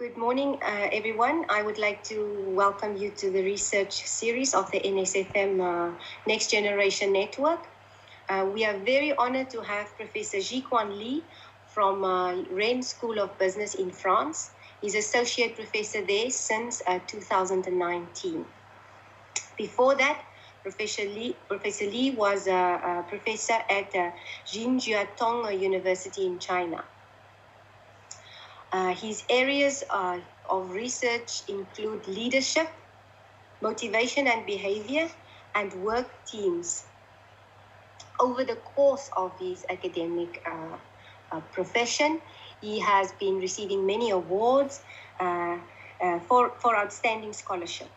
Good morning, everyone. I would like to welcome you to the research series of the NSFM Next Generation Network. We are very honored to have Professor Guiquan Li from Rennes School of Business in France. He's associate professor there since 2019. Before that, Professor Li was a professor at Jinjiatong University in China. His areas of research include leadership, motivation and behavior, and work teams. Over the course of his academic profession, he has been receiving many awards for outstanding scholarship.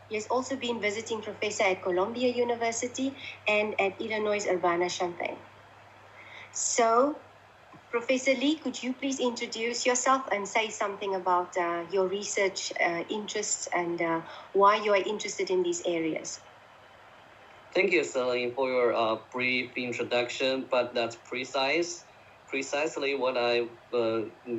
He has also been visiting professor at Columbia University and at Illinois Urbana-Champaign. So, Professor Li, could you please introduce yourself and say something about your research interests and why you are interested in these areas? Thank you, Celine, for your brief introduction, but that's precisely what I've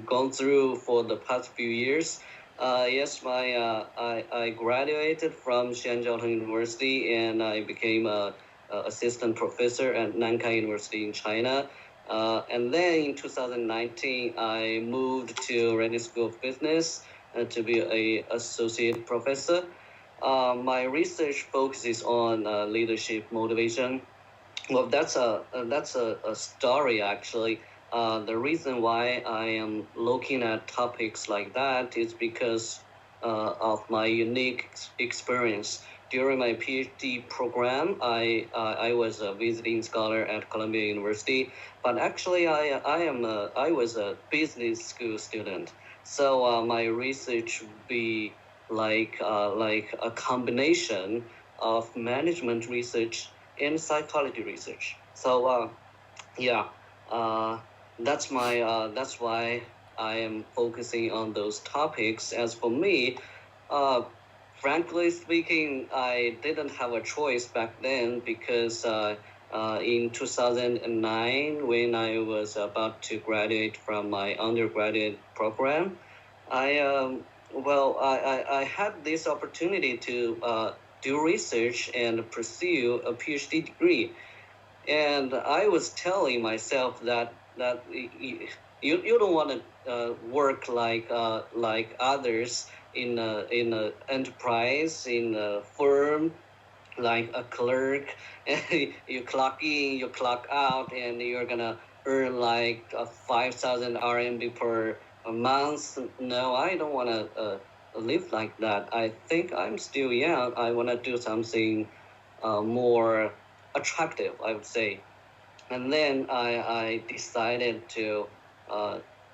gone through for the past few years. Yes, I graduated from Shenzhen University and I became an assistant professor at Nankai University in China. And then in 2019, I moved to Rennes School of Business to be an associate professor. My research focuses on leadership motivation. Well, that's a story actually. The reason why I am looking at topics like that is because of my unique experience. During my PhD program, I was a visiting scholar at Columbia University, but actually I was a business school student. So my research would be like a combination of management research and psychology research. So that's why I am focusing on those topics. As for me, frankly speaking, I didn't have a choice back then because in 2009, when I was about to graduate from my undergraduate program, I had this opportunity to do research and pursue a PhD degree. And I was telling myself that you don't want to work like others in a enterprise, in a firm, like a clerk. You clock in, you clock out, and you're gonna earn like 5,000 RMB per month. No, I don't want to live like that. I think I'm still young. I want to do something more attractive, I would say. And then I decided to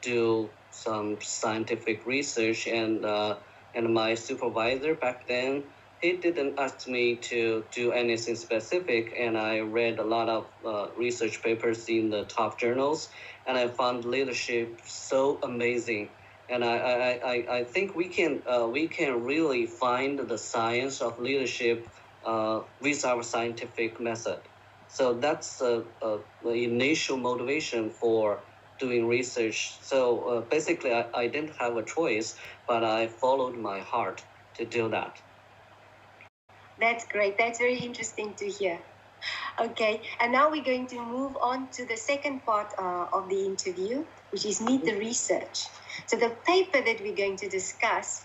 do some scientific research, and my supervisor back then, he didn't ask me to do anything specific, and I read a lot of research papers in the top journals, and I found leadership so amazing. And I think we can really find the science of leadership with our scientific method. So that's the initial motivation for doing research. So basically, I didn't have a choice, but I followed my heart to do that. That's great. That's very interesting to hear. Okay, and now we're going to move on to the second part of the interview, which is Meet the Research. So the paper that we're going to discuss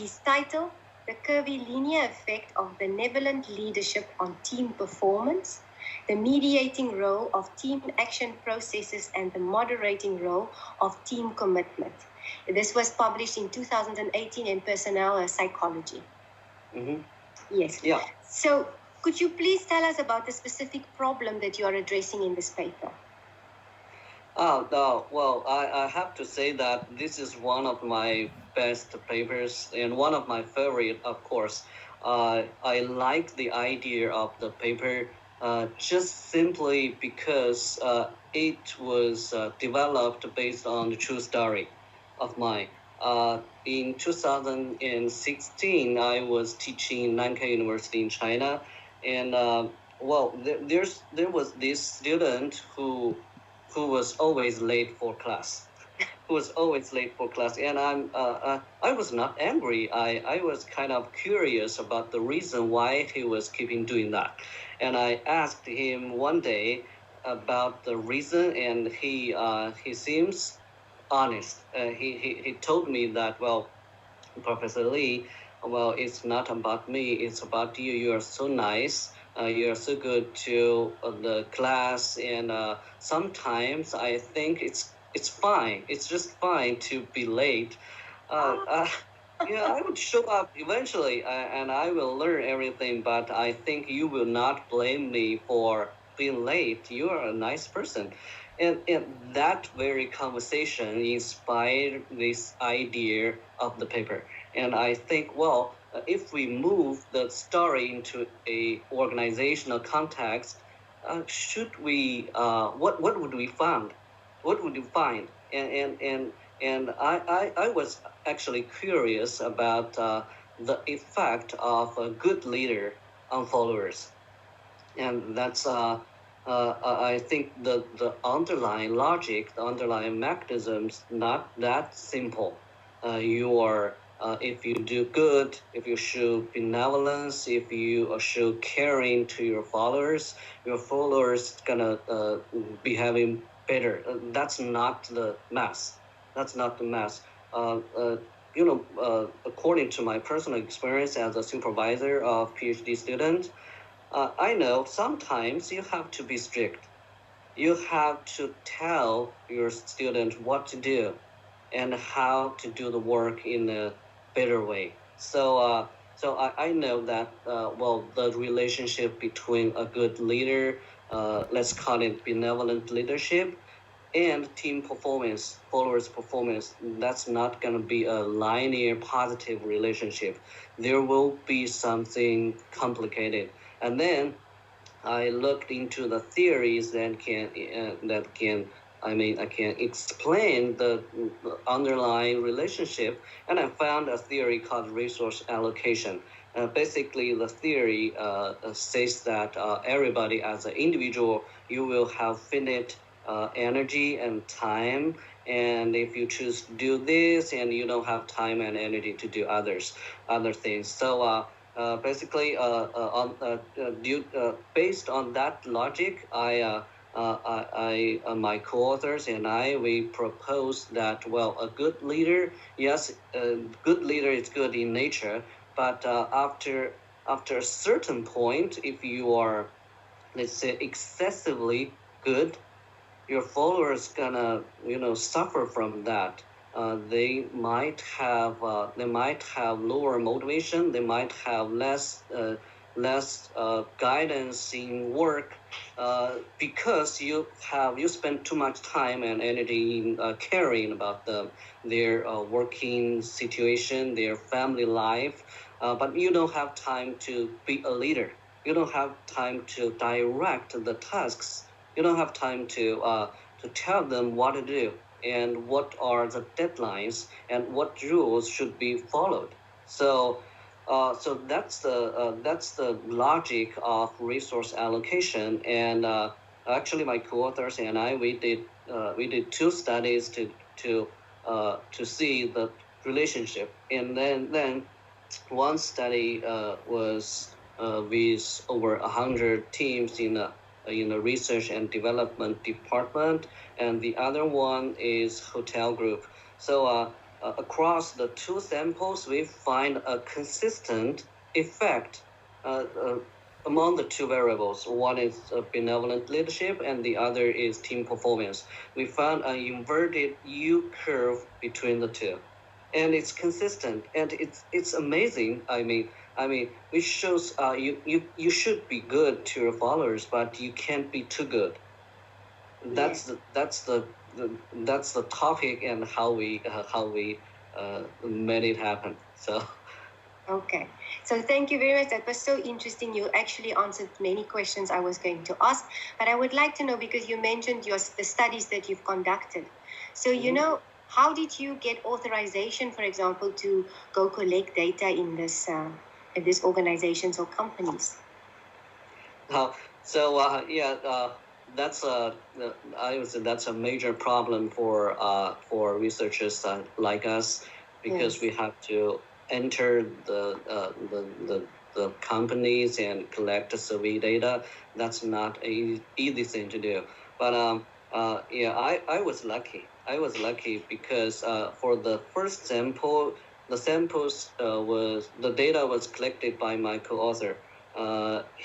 is titled The Curvilinear Effect of Benevolent Leadership on Team Performance, the mediating role of team action processes, and the moderating role of team commitment. This was published in 2018 in Personnel Psychology. Mm-hmm. Yes. Yeah. So could you please tell us about the specific problem that you are addressing in this paper? Well, I have to say that this is one of my best papers and one of my favorite, of course. I like the idea of the paper just simply because it was developed based on the true story of mine. In 2016, I was teaching Nankai University in China, and there was this student who was always late for class. who was always late for class, and I was not angry. I was kind of curious about the reason why he was keeping doing that, and I asked him one day about the reason, and he seems honest. He told me that, well, Professor Lee, well, it's not about me, it's about you. You are so nice. You are so good to the class, and sometimes I think it's fine. It's just fine to be late. Yeah, I would show up eventually, and I will learn everything. But I think you will not blame me for being late. You are a nice person. And that very conversation inspired this idea of the paper. And I think, well, if we move the story into a organizational context, should we? What would we find? What would you find? And I was actually curious about the effect of a good leader on followers, and that's I think the underlying logic, the underlying mechanisms, not that simple. You are if you do good, if you show benevolence, if you show caring to your followers gonna be having better. That's not the mass. That's not the mass. According to my personal experience as a supervisor of PhD students, I know sometimes you have to be strict. You have to tell your student what to do and how to do the work in a better way. So I know that, well, the relationship between a good leader, let's call it benevolent leadership, and team performance, followers performance, that's not going to be a linear positive relationship. There will be something complicated. And then I looked into the theories that I can explain the underlying relationship, and I found a theory called resource allocation. Basically, the theory says that everybody as an individual, you will have finite energy and time, and if you choose to do this, and you don't have time and energy to do other things. So basically, based on that logic, my co-authors and we propose that, well, a good leader, yes, a good leader is good in nature, but after a certain point, if you are, let's say, excessively good, your followers gonna suffer from that. They might have lower motivation. They might have less guidance in work because you spend too much time and energy in caring about their working situation, their family life, but you don't have time to be a leader. You don't have time to direct the tasks. You don't have time to tell them what to do and what are the deadlines and what rules should be followed. So that's the logic of resource allocation. And actually, my co-authors and we did two studies to see the relationship. And then one study was with over 100 teams in the research and development department, and the other one is hotel group. So across the two samples, we find a consistent effect among the two variables. One is benevolent leadership, and the other is team performance. We found an inverted U curve between the two, and it's consistent, and it's amazing. I mean, which shows you should be good to your followers, but you can't be too good. That's the topic and how we made it happen. So. Okay, so thank you very much. That was so interesting. You actually answered many questions I was going to ask, but I would like to know, because you mentioned the studies that you've conducted. So how did you get authorization, for example, to go collect data in these organizations or companies? that's a I would say that's a major problem for researchers like us, because Yes. we have to enter the companies and collect the survey data. That's not a easy thing to do. But yeah, I was lucky. I was lucky because for the first sample, the data was collected by my co-author.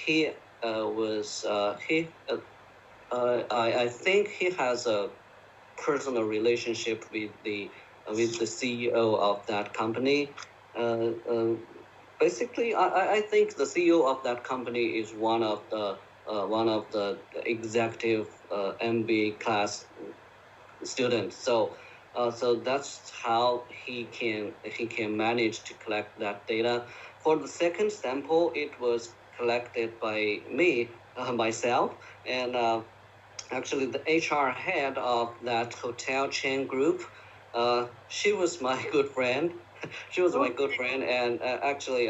He was he I think he has a personal relationship with the CEO of that company. Uh, uh, Basically, I think the CEO of that company is one of the executive MBA class students. So that's how he can manage to collect that data. For the second sample, it was collected by me myself, and actually the HR head of that hotel chain group. She was my good friend. She was my good friend, and actually,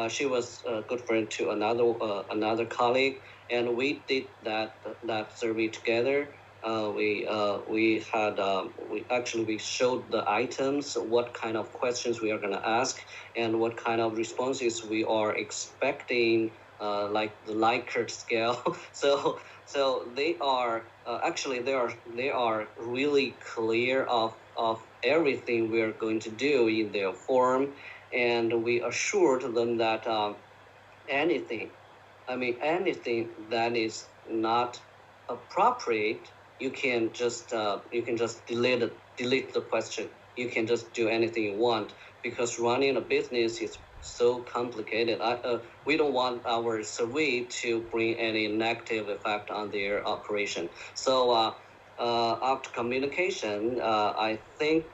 she was a good friend to another colleague, and we did that survey together. We showed the items, what kind of questions we are gonna ask, and what kind of responses we are expecting, like the Likert scale. So they are actually they are really clear of everything we are going to do in their form, and we assured them that anything anything that is not appropriate, you can just delete the question. You can just do anything you want, because running a business is so complicated. We don't want our survey to bring any negative effect on their operation. So after communication, I think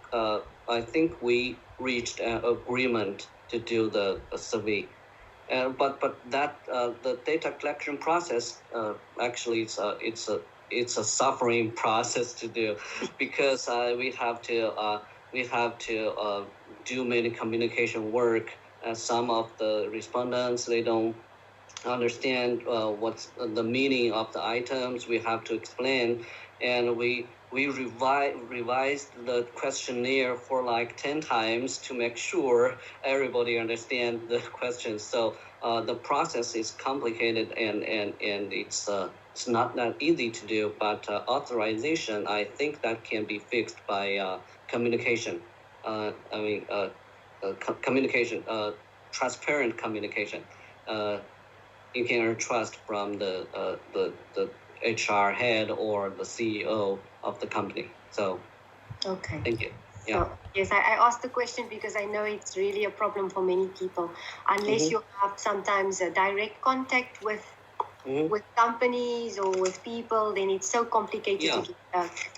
we reached an agreement to do the survey. But that the data collection process actually it's a suffering process to do, because we have to do many communication work. Some of the respondents, they don't understand what's the meaning of the items. We have to explain, and we revised the questionnaire for like 10 times to make sure everybody understand the questions. So the process is complicated, and it's not that easy to do. But authorization, I think that can be fixed by communication. Communication, transparent communication. You can earn trust from the HR head or the CEO of the company. So, Okay. thank you. Yeah. So, yes, I asked the question because I know it's really a problem for many people. Unless you have sometimes a direct contact with companies or with people, then it's so complicated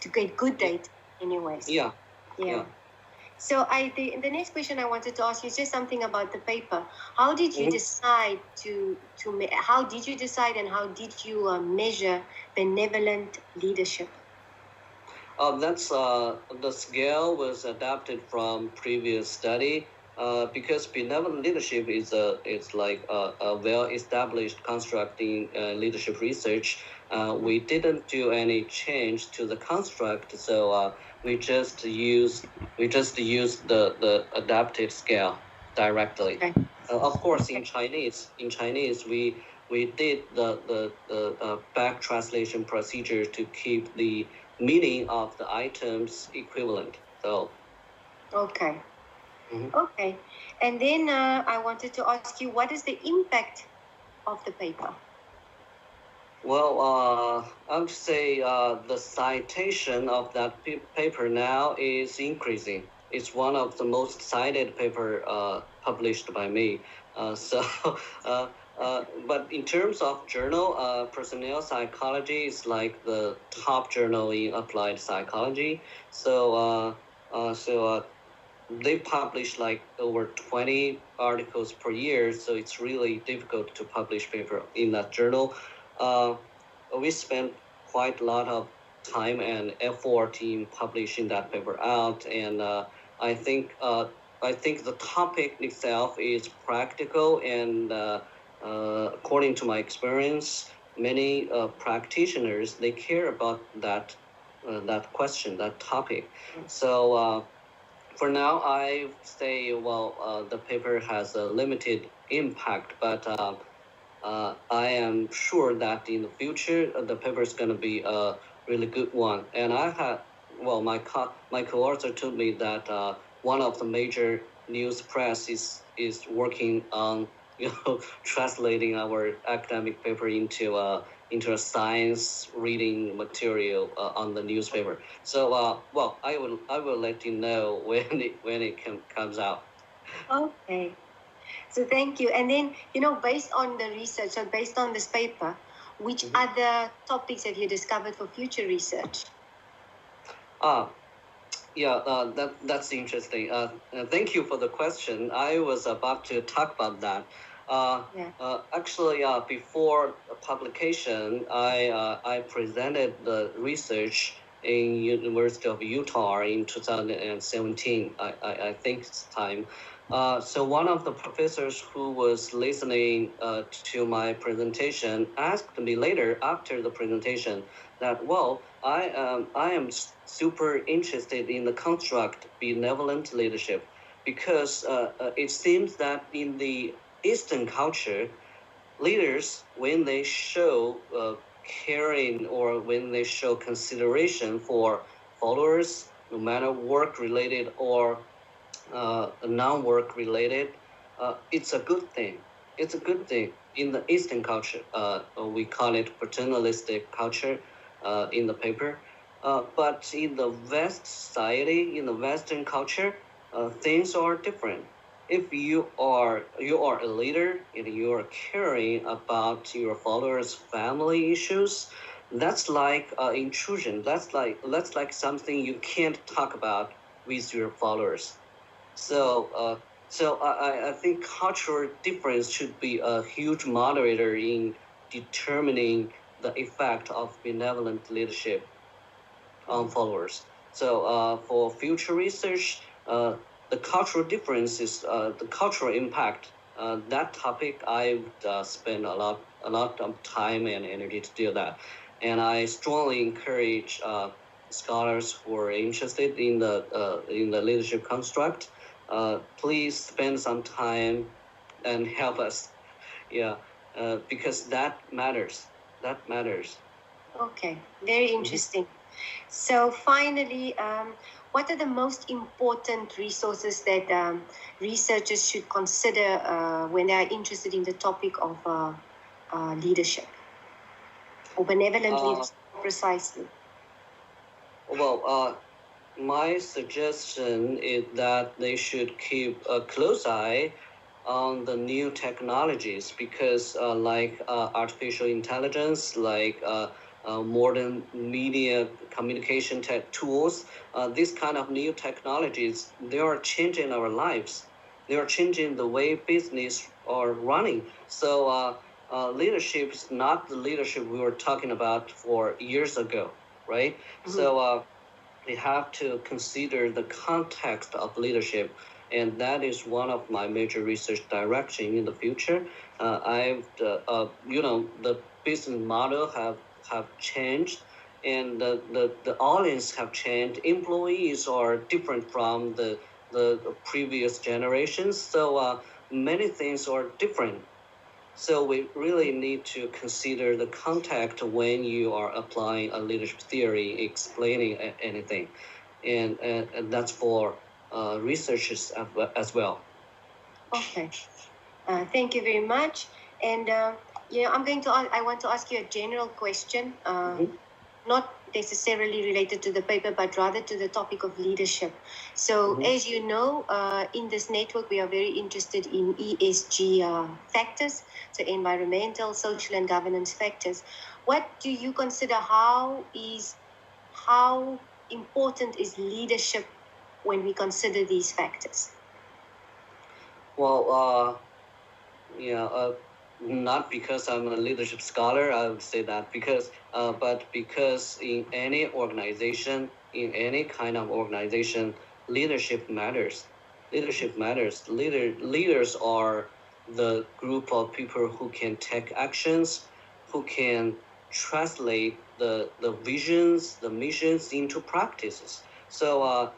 to get good data anyways. Yeah. So the next question I wanted to ask you is just something about the paper. How did you decide how did you decide, and how did you measure benevolent leadership? That's the scale was adapted from previous study, because benevolent leadership is like a well-established construct in leadership research. We didn't do any change to the construct, so we just used the adapted scale directly. Okay. Of course, in Chinese we did the back translation procedure to keep the meaning of the items equivalent. So okay. Okay, and then I wanted to ask you, what is the impact of the paper? Well, I would say the citation of that paper now is increasing. It's one of the most cited paper published by me. But in terms of journal, personnel psychology is like the top journal in applied psychology. So they publish like over 20 articles per year. So it's really difficult to publish paper in that journal. We spent quite a lot of time and effort in publishing that paper out, and I think the topic itself is practical, and according to my experience, many practitioners, they care about that question, that topic. So for now, I say, well, the paper has a limited impact, but I am sure that in the future, the paper is going to be a really good one. And I had, well, my co-author told me that one of the major news press is working on, translating our academic paper into a science reading material on the newspaper. So, well, I will let you know when it comes out. Okay. So thank you. And then, based on the research, so based on this paper, which other topics have you discovered for future research? Yeah, that's interesting. Thank you for the question. I was about to talk about that. Actually, before publication, I presented the research in University of Utah in 2017. I think it's time. So one of the professors who was listening to my presentation asked me later after the presentation that, well, I am super interested in the construct benevolent leadership because it seems that in the Eastern culture, leaders, when they show caring or when they show consideration for followers, no matter work related or non-work related, it's a good thing. It's a good thing. In the Eastern culture, we call it paternalistic culture in the paper. But in the West society, in the Western culture, things are different. If you are a leader and you are caring about your followers' family issues, that's like intrusion. That's like something you can't talk about with your followers. So I think cultural difference should be a huge moderator in determining the effect of benevolent leadership on followers. So for future research, the cultural differences, the cultural impact, that topic I would spend a lot of time and energy to do that. And I strongly encourage scholars who are interested in the leadership construct, please spend some time and help us. Yeah, because that matters. That matters. Okay, very interesting. So finally, what are the most important resources that researchers should consider when they are interested in the topic of leadership or benevolent leadership, precisely? Well, my suggestion is that they should keep a close eye on the new technologies because like artificial intelligence, like modern media communication tools, these kind of new technologies, they are changing our lives. They are changing the way business are running. So leadership is not the leadership we were talking about for years ago, right? So we have to consider the context of leadership, and that is one of my major research direction in the future. The business model have changed, and the audience have changed. Employees are different from the previous generations, so many things are different. So we really need to consider the context when you are applying a leadership theory, explaining anything, and that's for researchers as well. Okay, thank you very much. And I want to ask you a general question, not necessarily related to the paper, but rather to the topic of leadership. So as you know, in this network, we are very interested in ESG factors, so environmental, social, and governance factors. What do you consider, how important is leadership when we consider these factors? Well, not because I'm a leadership scholar, I would say that but because in any organization, in any kind of organization, leadership matters. Leadership matters. Leaders are the group of people who can take actions who can translate the visions, the missions into practices. So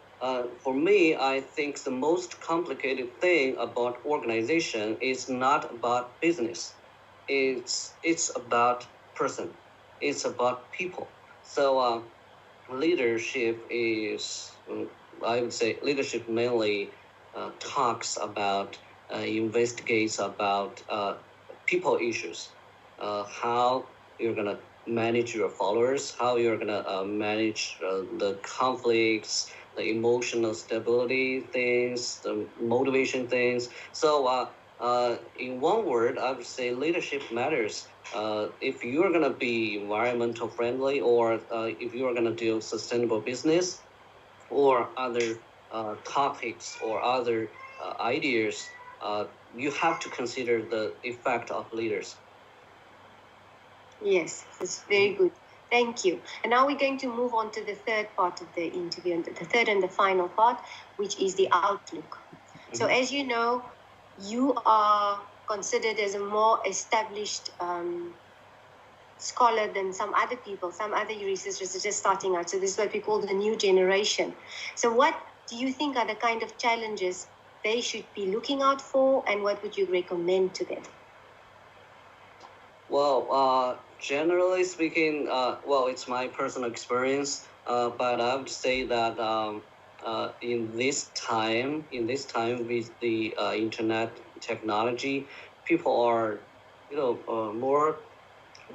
for me, I think the most complicated thing about organization is not about business. It's about person. It's about people. So leadership is, I would say, leadership mainly talks about, investigates about people issues, how you're gonna manage your followers, how you're gonna manage the conflicts, the emotional stability things, the motivation things. So in one word, I would say leadership matters. If you're gonna be environmental friendly, or if you're gonna do sustainable business, or other topics or other ideas, you have to consider the effect of leaders. Yes, it's very good. Thank you. And now we're going to move on to the third part of the interview, and the third and the final part, which is the outlook. So as you know, you are considered as a more established scholar than some other people, some other researchers are just starting out. So this is what we call the new generation. So what do you think are the kind of challenges they should be looking out for, and what would you recommend to them? Well, generally speaking, well, it's my personal experience, but I would say that in this time with the internet technology, people are,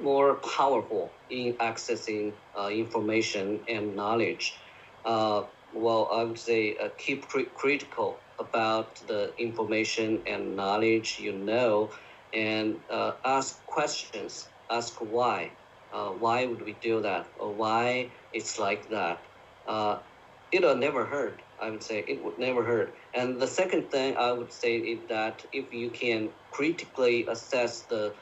more powerful in accessing information and knowledge. Well, I would say keep critical about the information and knowledge and ask questions. Ask why. Why would we do that? Or why it's like that? It'll never hurt. I would say it would never hurt. And the second thing I would say is that if you can critically assess the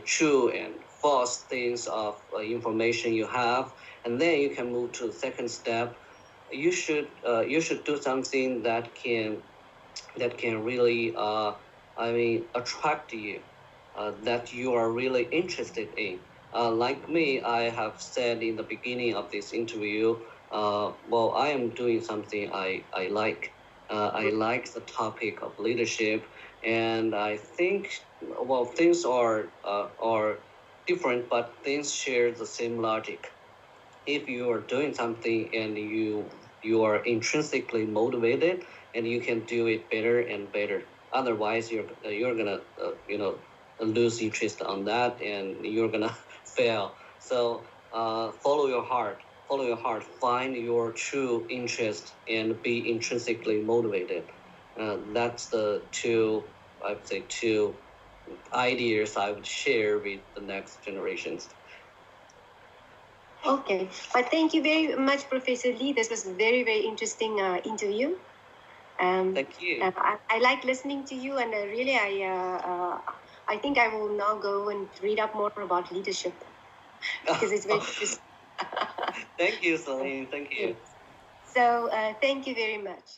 true and false things of information you have, and then you can move to the second step. You should do something that can really attract you, that you are really interested in. Like me, I have said in the beginning of this interview, well, I am doing something I like. I like the topic of leadership, and I think, well, things are different, but things share the same logic. If you are doing something and you are intrinsically motivated, and you can do it better and better. Otherwise, you're gonna lose interest on that, and you're gonna fail. So follow your heart. Follow your heart. Find your true interest and be intrinsically motivated. That's the two ideas I would share with the next generations. Okay, but thank you very much, Professor Li. This was a very, very interesting interview. Thank you. I like listening to you, and really, I think I will now go and read up more about leadership because it's very interesting. Thank you, Celine. Thank you. So thank you very much.